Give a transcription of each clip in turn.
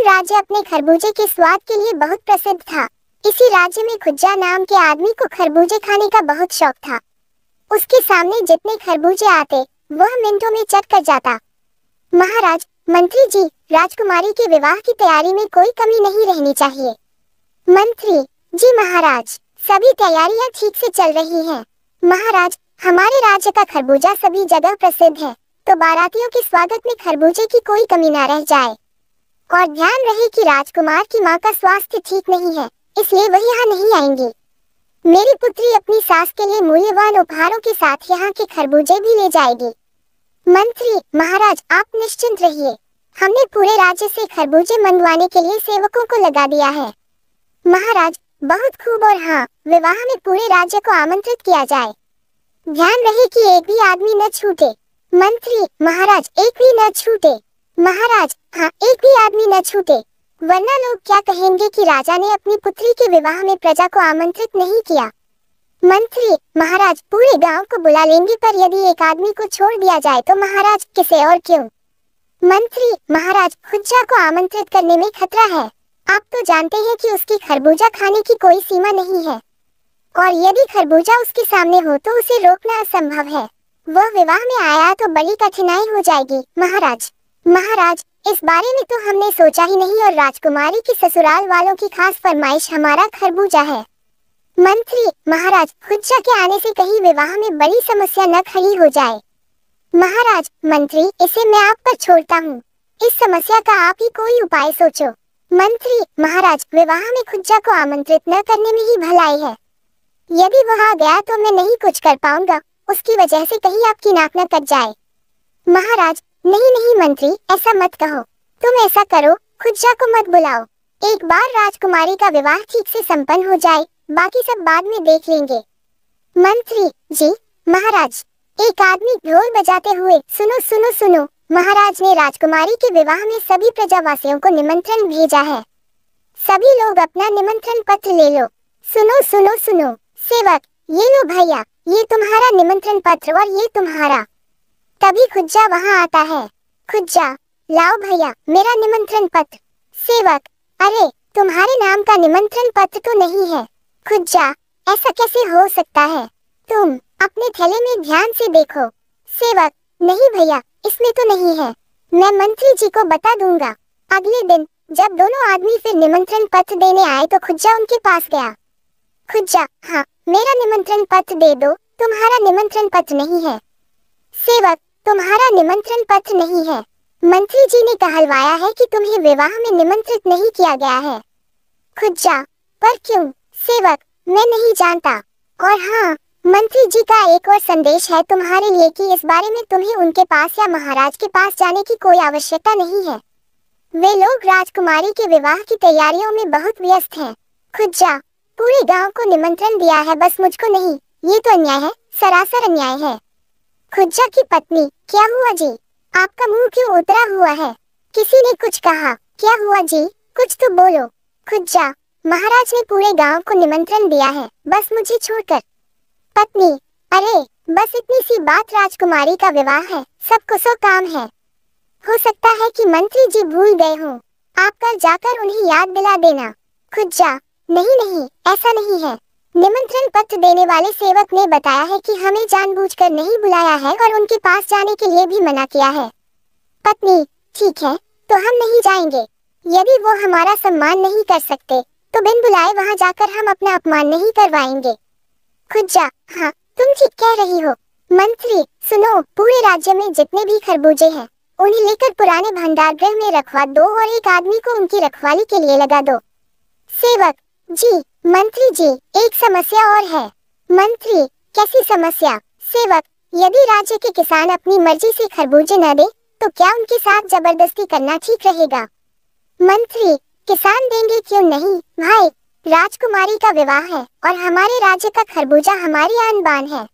राज्य अपने खरबूजे के स्वाद के लिए बहुत प्रसिद्ध था। इसी राज्य में खुज्जा नाम के आदमी को खरबूजे खाने का बहुत शौक था। उसके सामने जितने खरबूजे आते वह मिनटों में चट कर जाता। महाराज, मंत्री जी, राजकुमारी के विवाह की तैयारी में कोई कमी नहीं रहनी चाहिए। मंत्री जी, महाराज, सभी तैयारियां ठीक से चल रही हैं। महाराज, हमारे राज्य का खरबूजा सभी जगह प्रसिद्ध है, तो बारातियों के स्वागत में खरबूजे की कोई कमी न रह जाए। और ध्यान रहे कि राजकुमार की मां का स्वास्थ्य ठीक नहीं है, इसलिए वह यहाँ नहीं आएंगी। मेरी पुत्री अपनी सास के लिए मूल्यवान उपहारों के साथ यहाँ के खरबूजे भी ले जाएगी। मंत्री महाराज, आप निश्चिंत रहिए, हमने पूरे राज्य से खरबूजे मंगवाने के लिए सेवकों को लगा दिया है। महाराज, बहुत खूब, और हाँ, विवाह में पूरे राज्य को आमंत्रित किया जाए। ध्यान रहे कि एक भी आदमी न छूटे। मंत्री महाराज, एक भी न छूटे। महाराज, हाँ, एक भी आदमी न छूटे, वरना लोग क्या कहेंगे कि राजा ने अपनी पुत्री के विवाह में प्रजा को आमंत्रित नहीं किया। मंत्री महाराज, पूरे गांव को बुला लेंगे, पर यदि एक आदमी को छोड़ दिया जाए तो महाराज किसे और क्यों? मंत्री महाराज, खुज्जा को आमंत्रित करने में खतरा है। आप तो जानते हैं कि उसकी खरबूजा खाने की कोई सीमा नहीं है, और यदि खरबूजा उसके सामने हो तो उसे रोकना असंभव है। वह विवाह में आया तो बड़ी कठिनाई हो जाएगी। महाराज महाराज, इस बारे में तो हमने सोचा ही नहीं, और राजकुमारी की ससुराल वालों की खास फरमाइश हमारा खरबूजा है। मंत्री महाराज, खुज्जा के आने से कहीं विवाह में बड़ी समस्या न खड़ी हो जाए। महाराज मंत्री, इसे मैं आप पर छोड़ता हूँ, इस समस्या का आप ही कोई उपाय सोचो। मंत्री महाराज, विवाह में खुज्जा को आमंत्रित न करने में ही भलाई है। यदि वह आ गया तो मैं नहीं कुछ कर पाऊंगा, उसकी वजह से कहीं आपकी नाक न कट जाए। महाराज नहीं नहीं मंत्री, ऐसा मत कहो, तुम ऐसा करो, खुज्जा को मत बुलाओ। एक बार राजकुमारी का विवाह ठीक से संपन्न हो जाए, बाकी सब बाद में देख लेंगे। मंत्री जी महाराज, एक आदमी ढोल बजाते हुए, सुनो सुनो सुनो, महाराज ने राजकुमारी के विवाह में सभी प्रजावासियों को निमंत्रण भेजा है। सभी लोग अपना निमंत्रण पत्र ले लो। सुनो सुनो सुनो, सेवक, ये लो भैया, ये तुम्हारा निमंत्रण पत्र और ये तुम्हारा। तभी खुज्जा वहाँ आता है। खुज्जा, लाओ भैया मेरा निमंत्रण पत्र। सेवक, अरे तुम्हारे नाम का निमंत्रण पत्र तो नहीं है। खुज्जा, ऐसा कैसे हो सकता है, तुम अपने थैले में ध्यान से देखो। सेवक, नहीं भैया, इसमें तो नहीं है, मैं मंत्री जी को बता दूंगा। अगले दिन जब दोनों आदमी फिर निमंत्रण पत्र देने आए तो खुज्जा उनके पास गया। खुज्जा, हाँ, मेरा निमंत्रण पत्र दे दो, तुम्हारा निमंत्रण पत्र नहीं है। सेवक, तुम्हारा निमंत्रण पत्र नहीं है, मंत्री जी ने कहलवाया है कि तुम्हें विवाह में निमंत्रित नहीं किया गया है। खुज्जा, पर क्यों? सेवक, मैं नहीं जानता, और हाँ, मंत्री जी का एक और संदेश है तुम्हारे लिए कि इस बारे में तुम्हें उनके पास या महाराज के पास जाने की कोई आवश्यकता नहीं है। वे लोग राजकुमारी के विवाह की तैयारियों में बहुत व्यस्त हैं। खुज्जा, पूरे गांव को निमंत्रण दिया है, बस मुझको नहीं, ये तो अन्याय है, सरासर अन्याय है। खुज्जा की पत्नी, क्या हुआ जी, आपका मुंह क्यों उतरा हुआ है? किसी ने कुछ कहा? क्या हुआ जी, कुछ तो बोलो। खुज्जा, महाराज ने पूरे गांव को निमंत्रण दिया है, बस मुझे छोड़कर। पत्नी, अरे बस इतनी सी बात, राजकुमारी का विवाह है, सबको सौ काम है। हो सकता है कि मंत्री जी भूल गए हों, आप कल जाकर उन्हें याद दिला देना। खुज्जा, नहीं नहीं, ऐसा नहीं है, निमंत्रण पत्र देने वाले सेवक ने बताया है कि हमें जानबूझकर नहीं बुलाया है और उनके पास जाने के लिए भी मना किया है। पत्नी, ठीक है, तो हम नहीं जाएंगे। यदि वो हमारा सम्मान नहीं कर सकते तो बिन बुलाए वहाँ जाकर हम अपना अपमान नहीं करवाएंगे। खुज्जा, हाँ, तुम ठीक कह रही हो। मंत्री सुनो, पूरे राज्य में जितने भी खरबूजे हैं उन्हें लेकर पुराने भंडार गृह में रखवा दो और एक आदमी को उनकी रखवाली के लिए लगा दो। सेवक, जी मंत्री जी, एक समस्या और है। मंत्री, कैसी समस्या? सेवक, यदि राज्य के किसान अपनी मर्जी से खरबूजे न दे तो क्या उनके साथ जबरदस्ती करना ठीक रहेगा? मंत्री, किसान देंगे क्यों नहीं भाई, राजकुमारी का विवाह है और हमारे राज्य का खरबूजा हमारी आन बान है।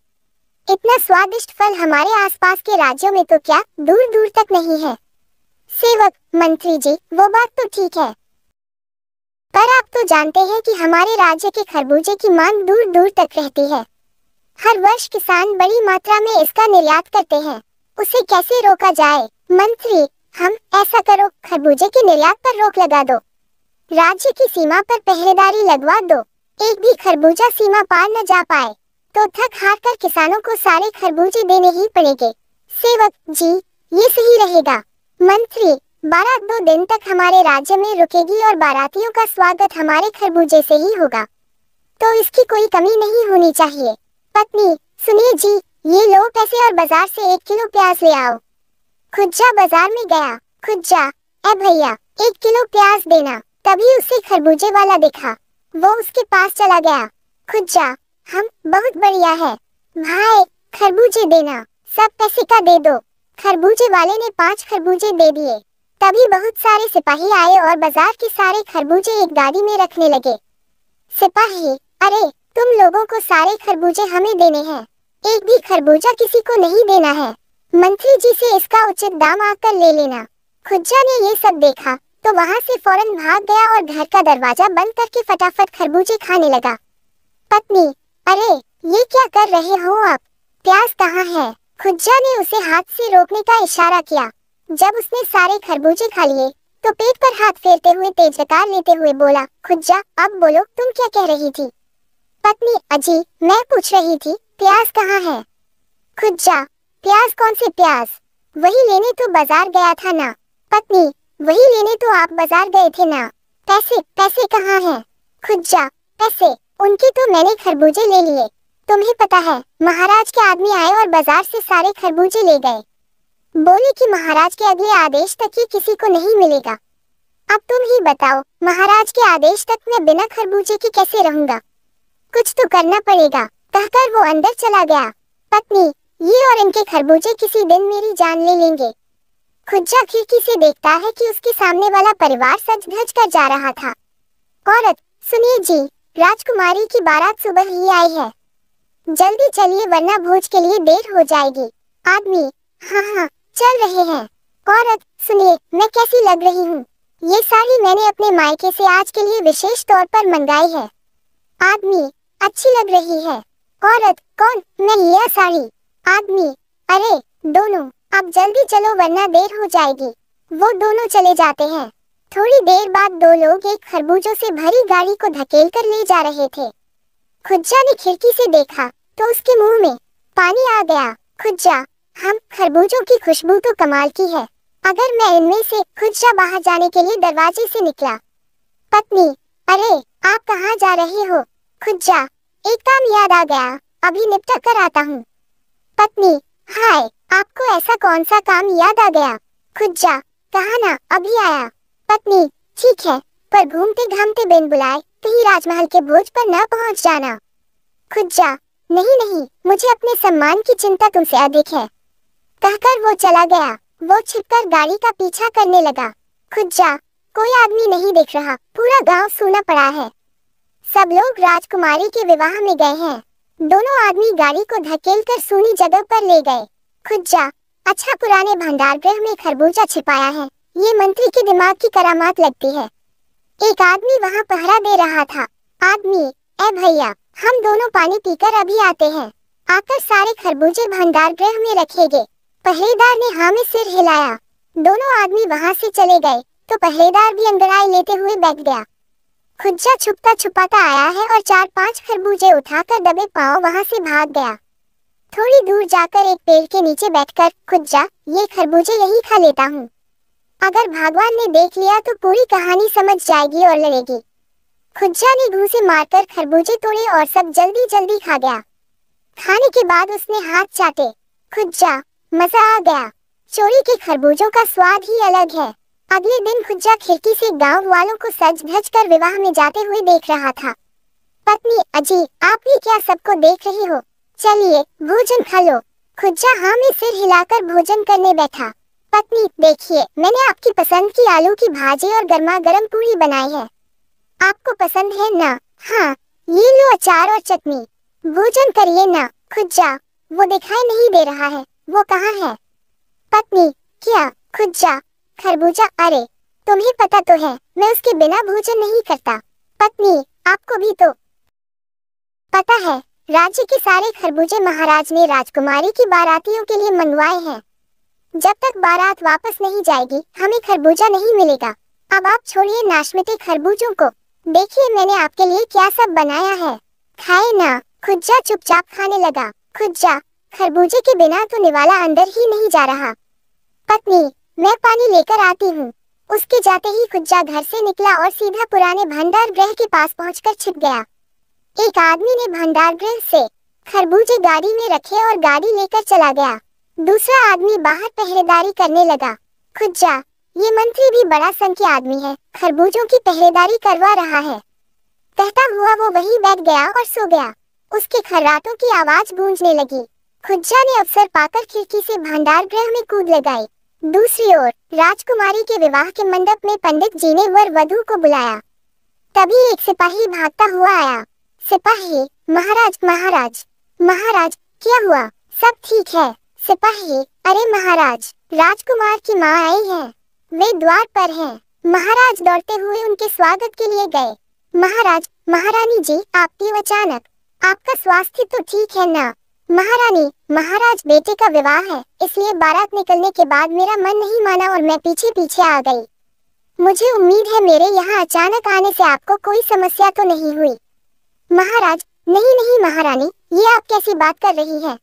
इतना स्वादिष्ट फल हमारे आसपास के राज्यों में तो क्या दूर दूर तक नहीं है। सेवक, मंत्री जी, वो बात तो ठीक है, पर आप तो जानते हैं कि हमारे राज्य के खरबूजे की मांग दूर दूर तक रहती है। हर वर्ष किसान बड़ी मात्रा में इसका निर्यात करते हैं, उसे कैसे रोका जाए? मंत्री, हम ऐसा करो, खरबूजे के निर्यात पर रोक लगा दो। राज्य की सीमा पर पहरेदारी लगवा दो। एक भी खरबूजा सीमा पार न जा पाए तो थक हार कर किसानों को सारे खरबूजे देने ही पड़ेंगे। सेवक जी, ये सही रहेगा। मंत्री, बारात 2 दिन तक हमारे राज्य में रुकेगी और बारातियों का स्वागत हमारे खरबूजे से ही होगा, तो इसकी कोई कमी नहीं होनी चाहिए। पत्नी, सुनिए जी, ये लो पैसे और बाजार से 1 किलो प्याज ले आओ। खुज्जा बाजार में गया। खुज्जा, ए भैया, 1 किलो प्याज देना। तभी उसे खरबूजे वाला दिखा, वो उसके पास चला गया। खुज्जा, हम बहुत बढ़िया है भाई, खरबूजे देना, सब पैसे का दे दो। खरबूजे वाले ने 5 खरबूजे दे दिए। तभी बहुत सारे सिपाही आए और बाजार के सारे खरबूजे एक गाड़ी में रखने लगे। सिपाही, अरे तुम लोगों को सारे खरबूजे हमें देने हैं, एक भी खरबूजा किसी को नहीं देना है। मंत्री जी से इसका उचित दाम आकर ले लेना। खुज्जा ने ये सब देखा तो वहाँ से फौरन भाग गया और घर का दरवाजा बंद करके फटाफट खरबूजे खाने लगा। पत्नी, अरे ये क्या कर रहे हो आप? प्याज कहाँ है? खुज्जा ने उसे हाथ से रोकने का इशारा किया। जब उसने सारे खरबूजे खा लिए तो पेट पर हाथ फेरते हुए तेज डकार लेते हुए बोला, खुज्जा अब बोलो, तुम क्या कह रही थी? पत्नी, अजी मैं पूछ रही थी प्याज कहाँ है? खुज्जा, प्याज कौन से प्याज? वही लेने तो बाजार गया था ना। पत्नी, वही लेने तो आप बाजार गए थे ना। पैसे, पैसे कहाँ हैं? खुज्जा, पैसे, उनके तो मैंने खरबूजे ले लिए। तुम्हें पता है महाराज के आदमी आए और बाजार से सारे खरबूजे ले गए। बोले कि महाराज के अगले आदेश तक ये किसी को नहीं मिलेगा। अब तुम ही बताओ, महाराज के आदेश तक मैं बिना खरबूजे के कैसे रहूंगा? कुछ तो करना पड़ेगा, कहकर वो अंदर चला गया। पत्नी, ये और इनके खरबूजे किसी दिन मेरी जान ले लेंगे। खुज्जा खिड़की से देखता है कि उसके सामने वाला परिवार सज धज कर जा रहा था। औरत, सुनिए जी, राजकुमारी की बारात सुबह ही आई है, जल्दी चलिए वरना भोज के लिए देर हो जाएगी। आदमी, हाँ हाँ चल रहे हैं। औरत, सुनिए मैं कैसी लग रही हूँ? ये साड़ी मैंने अपने मायके से आज के लिए विशेष तौर पर मंगाई है। आदमी, अच्छी लग रही है। औरत, कौन, मैं यह साड़ी? आदमी, अरे दोनों, अब जल्दी चलो वरना देर हो जाएगी। वो दोनों चले जाते हैं। थोड़ी देर बाद 2 लोग एक खरबूजों से भरी गाड़ी को धकेल कर ले जा रहे थे। खुज्जा ने खिड़की से देखा तो उसके मुंह में पानी आ गया। खुज्जा, हम खरबूजों की खुशबू तो कमाल की है, अगर मैं इनमें से। खुज्जा बाहर जाने के लिए दरवाजे से निकला। पत्नी, अरे आप कहाँ जा रहे हो? खुज्जा, एक काम याद आ गया, अभी निपटा कर आता हूँ। पत्नी, हाय, आपको ऐसा कौन सा काम याद आ गया? खुज्जा, कहा ना अभी आया। पत्नी, ठीक है, पर घूमते घामते बिन बुलाए कहीं राजमहल के भोज पर न पहुंच जाना। खुज्जा, नहीं नहीं, मुझे अपने सम्मान की चिंता तुमसे अधिक है, कहकर वो चला गया। वो छिपकर गाड़ी का पीछा करने लगा। खुज्जा, कोई आदमी नहीं दिख रहा, पूरा गांव सूना पड़ा है, सब लोग राजकुमारी के विवाह में गए हैं। दोनों आदमी गाड़ी को धकेलकर सूनी जगह पर ले गए। खुज्जा, अच्छा पुराने भंडार गृह में खरबूजा छिपाया है, ये मंत्री के दिमाग की करामात लगती है। एक आदमी वहाँ पहरा दे रहा था। आदमी, ए भैया, हम दोनों पानी पीकर अभी आते हैं, आकर सारे खरबूजे भंडार गृह में रखेंगे। पहरेदार ने हाँ में सिर हिलाया। दोनों आदमी वहाँ से चले गए तो पहरेदार भी अंगड़ाई लेते हुए बैठ गया। खुज्जा छुपता छुपाता आया है और 4-5 खरबूजे उठाकर दबे पांव वहाँ से भाग गया। थोड़ी दूर जाकर एक पेड़ के नीचे बैठकर, खुज्जा, ये खरबूजे यही खा लेता हूँ, अगर भगवान ने देख लिया तो पूरी कहानी समझ जाएगी और लड़ेगी। खुज्जा ने घूंसे मारकर खरबूजे तोड़े और सब जल्दी जल्दी खा गया। खाने के बाद उसने हाथ चाटे। खुज्जा, मजा आ गया, चोरी के खरबूजों का स्वाद ही अलग है। अगले दिन खुज्जा खिड़की से गांव वालों को सज धज कर विवाह में जाते हुए देख रहा था। पत्नी, अजी आप भी क्या सबको देख रही हो? चलिए भोजन खा लो। खुज्जा हाँ में सिर हिलाकर भोजन करने बैठा। पत्नी, देखिए मैंने आपकी पसंद की आलू की भाजी और गर्मा गर्म पूरी बनाई है, आपको पसंद है ना? हाँ, ये लो अचार और चटनी, भोजन करिए ना। खुज्जा, वो दिखाई नहीं दे रहा है, वो कहाँ है? पत्नी, क्या? खुज्जा, खरबूजा, अरे तुम्हें पता तो है मैं उसके बिना भोजन नहीं करता। पत्नी, आपको भी तो पता है राज्य के सारे खरबूजे महाराज ने राजकुमारी की बारातियों के लिए मंगवाए हैं। जब तक बारात वापस नहीं जाएगी हमें खरबूजा नहीं मिलेगा। अब आप छोड़िए नाशमिते खरबूजों को, देखिए मैंने आपके लिए क्या सब बनाया है, खाए ना। खुज्जा चुपचाप खाने लगा। खुज्जा, खरबूजे के बिना तो निवाला अंदर ही नहीं जा रहा। पत्नी, मैं पानी लेकर आती हूँ। उसके जाते ही खुज्जा घर से निकला और सीधा पुराने भंडार गृह के पास पहुंचकर छिप गया। एक आदमी ने भंडार गृह से खरबूजे गाड़ी में रखे और गाड़ी लेकर चला गया। दूसरा आदमी बाहर पहरेदारी करने लगा। खुज्जा, ये मंत्री भी बड़ा संख्या आदमी है, खरबूजों की पहरेदारी करवा रहा है। कहता हुआ वो वहीं बैठ गया और सो गया। उसके खर्राटों की आवाज गूंजने लगी। खुज्जा ने अवसर पाकर खिड़की से भंडार गृह में कूद लगाई। दूसरी ओर राजकुमारी के विवाह के मंडप में पंडित जी ने वर वधू को बुलाया। तभी एक सिपाही भागता हुआ आया। सिपाही, महाराज महाराज महाराज, क्या हुआ? सब ठीक है। सिपाही, अरे महाराज, राजकुमार की माँ आई है, वे द्वार पर हैं। महाराज दौड़ते हुए उनके स्वागत के लिए गए। महाराज, महारानी जी, आप क्यों अचानक? आपका स्वास्थ्य तो ठीक है ना? महारानी, महाराज, बेटे का विवाह है, इसलिए बारात निकलने के बाद मेरा मन नहीं माना और मैं पीछे पीछे आ गई। मुझे उम्मीद है मेरे यहाँ अचानक आने से आपको कोई समस्या तो नहीं हुई। महाराज, नहीं नहीं महारानी, ये आप कैसी बात कर रही हैं?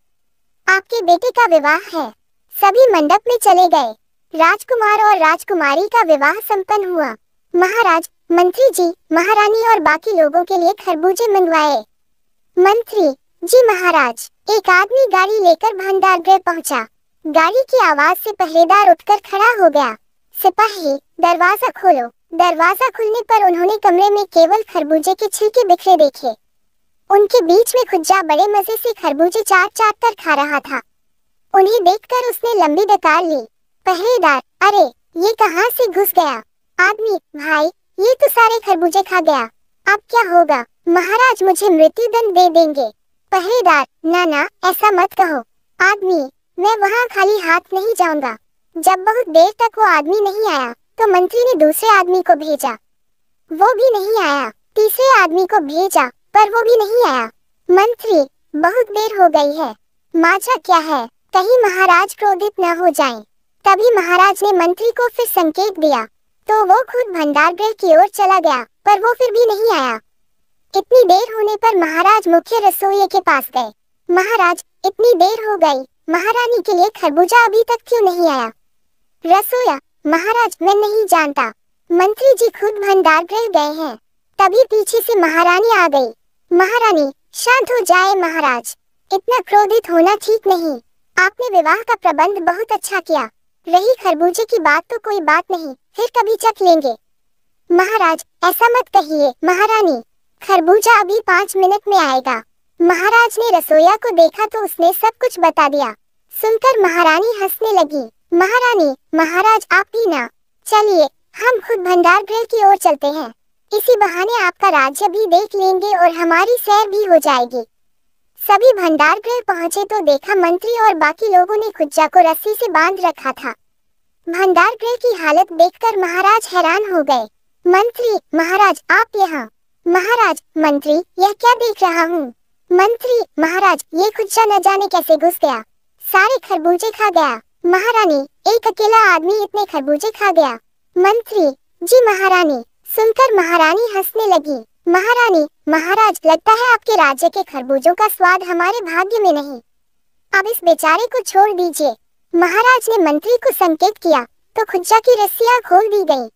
आपके बेटे का विवाह है। सभी मंडप में चले गए। राजकुमार और राजकुमारी का विवाह संपन्न हुआ। महाराज, मंत्री जी, महारानी और बाकी लोगों के लिए खरबूजे मंगवाए। मंत्री जी, महाराज। एक आदमी गाड़ी लेकर भंडार गृह पहुंचा। गाड़ी की आवाज से पहरेदार उठकर खड़ा हो गया। सिपाही, दरवाजा खोलो। दरवाजा खुलने पर उन्होंने कमरे में केवल खरबूजे के छिलके बिखरे देखे। उनके बीच में खुज्जा बड़े मजे से खरबूजे चाट चाट कर खा रहा था। उन्हें देखकर उसने लंबी डकार ली। पहरेदार, अरे ये कहाँ से घुस गया? आदमी, भाई, ये तो सारे खरबूजे खा गया, अब क्या होगा? महाराज मुझे मृत्युदंड दे देंगे। पहरेदार, ना ना, ऐसा मत कहो। आदमी, मैं वहाँ खाली हाथ नहीं जाऊंगा। जब बहुत देर तक वो आदमी नहीं आया तो मंत्री ने दूसरे आदमी को भेजा, वो भी नहीं आया। तीसरे आदमी को भेजा पर वो भी नहीं आया। मंत्री, बहुत देर हो गई है, माजरा क्या है? कहीं महाराज क्रोधित न हो जाएं। तभी महाराज ने मंत्री को फिर संकेत दिया तो वो खुद भंडार गृह की ओर चला गया, पर वो फिर भी नहीं आया। इतनी देर होने पर महाराज मुख्य रसोइये के पास गए। महाराज, इतनी देर हो गई, महारानी के लिए खरबूजा अभी तक क्यों नहीं आया? रसोया, महाराज मैं नहीं जानता, मंत्री जी खुद भंडार गृह गए हैं। तभी पीछे से महारानी आ गई। महारानी, शांत हो जाए महाराज, इतना क्रोधित होना ठीक नहीं। आपने विवाह का प्रबंध बहुत अच्छा किया, रही खरबूजे की बात तो कोई बात नहीं, फिर कभी चख लेंगे। महाराज, ऐसा मत कहिए महारानी, खरबूजा अभी 5 मिनट में आएगा। महाराज ने रसोइया को देखा तो उसने सब कुछ बता दिया। सुनकर महारानी हंसने लगी। महारानी, महाराज आप भी ना, चलिए हम खुद भंडार गृह की ओर चलते हैं, इसी बहाने आपका राज्य भी देख लेंगे और हमारी सैर भी हो जाएगी। सभी भंडार गृह पहुँचे तो देखा मंत्री और बाकी लोगों ने खुज्जा को रस्सी से बांध रखा था। भंडार गृह की हालत देखकर महाराज हैरान हो गए। मंत्री, महाराज आप यहाँ। महाराज, मंत्री, यह क्या देख रहा हूँ? मंत्री, महाराज, ये खुज्जा न जाने कैसे घुस गया, सारे खरबूजे खा गया। महारानी, एक अकेला आदमी इतने खरबूजे खा गया। मंत्री जी, महारानी। सुनकर महारानी हंसने लगी। महारानी, महाराज, लगता है आपके राज्य के खरबूजों का स्वाद हमारे भाग्य में नहीं, अब इस बेचारे को छोड़ दीजिए। महाराज ने मंत्री को संकेत किया तो खुज्जा की रस्सियां खोल दी गईं।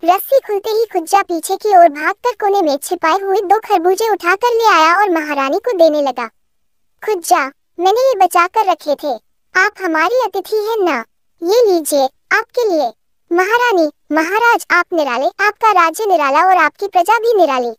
रस्सी खुलते ही खुज्जा पीछे की ओर भागकर कोने में छिपाए हुए 2 खरबूजे उठाकर ले आया और महारानी को देने लगा। खुज्जा, मैंने ये बचा कर रखे थे, आप हमारी अतिथि हैं ना, ये लीजिए आपके लिए। महारानी, महाराज आप निराले, आपका राज्य निराला और आपकी प्रजा भी निराली।